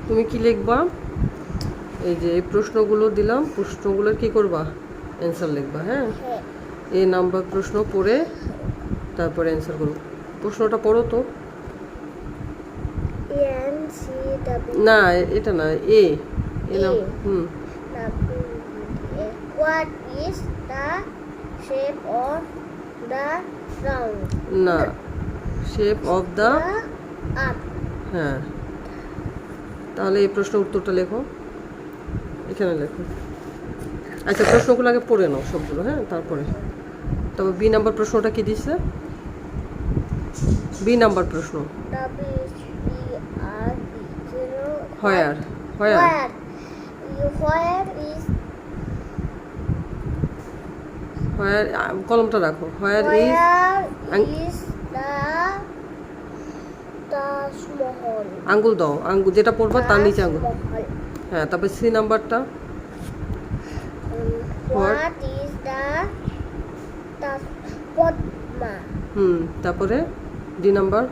তুমি কি লিখবা? এই যে এই প্রশ্নগুলো দিলাম, প্রশ্নগুলোর কি করবা? অ্যান্সার লিখবা। হ্যাঁ, হ্যাঁ এই নাম্বার প্রশ্ন পড়ে তারপরে অ্যান্সার করো। প্রশ্নটা পড়ো তো। NCW না, এটা না, এ এলাম। হুম, What is the shape of the round? না, shape of the, The earth. হ্যাঁ, তাহলে এই প্রশ্নের উত্তরটা লেখো, এখানে লেখো। আচ্ছা, প্রশ্নগুলো আগে পড়ে নাও সবগুলো, হ্যাঁ, তারপরে। তবে বি নাম্বার প্রশ্নটা কি দিচ্ছে? বি নাম্বার প্রশ্ন, হোয়ার, হোয়ার, Where is হোয়ার, কলমটা রাখো। Where is, the Taj Mahal? আঙ্গুল দাও, আঙ্গুল যেটা পড়বা তার নিচে আঙ্গুল। Taj Mahal. হ্যাঁ, তারপরে সি নাম্বারটা, What is the Taj Padma? তারপরে D number,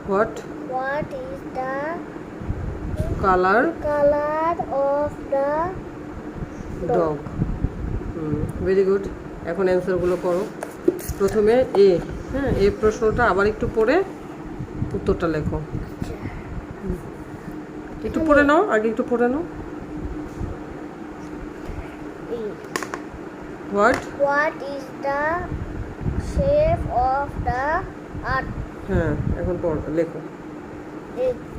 what What is the colour color of the dog. Very good. এখন অ্যান্সারগুলো করো। প্রথমে এ, হ্যাঁ, এই প্রশ্নটা আবার একটু পড়ে উত্তরটা লেখো। একটু পড়ে নাও, আগে একটু পড়ে নাও। What, What is the shape of the earth? হ্যাঁ, এখন লেখো, It-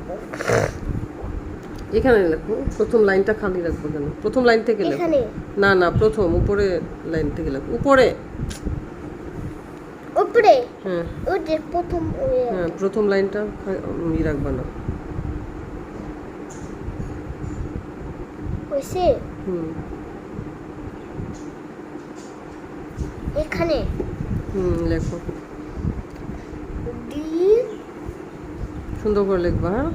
এখানে লেখো। প্রথম লাইনটা খালি রাখবো কেন? প্রথম লাইন থেকে লেখো। এখানে না না, প্রথম উপরে লাইন থেকে লেখো, উপরে। উপরে হ্যাঁ ওই যে প্রথম হ্যাঁ, প্রথম লাইনটা রাখবা না। হয়েছে হুম এখানে লেখো, ডি সুন্দর করে লিখবা। হ্যাঁ,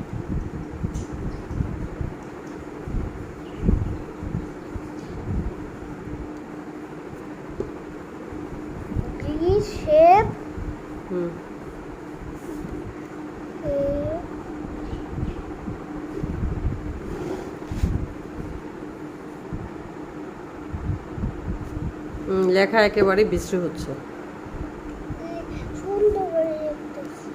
ডি শেপ হুম লেখা একেবারে বিশ্রী হচ্ছে। সুন্দর করে লিখতেছি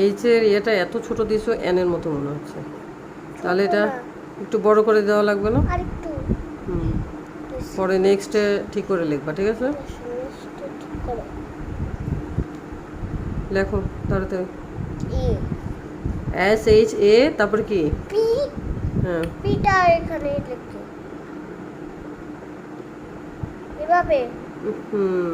এইচের এটা এত ছোট দিয়েছো, এনের মতো মনে হচ্ছে। তাহলে এটা একটু বড় করে দেওয়া লাগবে না? আর একটু পরে নেক্সটে ঠিক করে লিখবা, ঠিক আছে? লেখো তাড়াতাড়ি। SHA, তারপর কি? পি হ্যাঁ, পিটা এখানে লিখছি এভাবে। হুম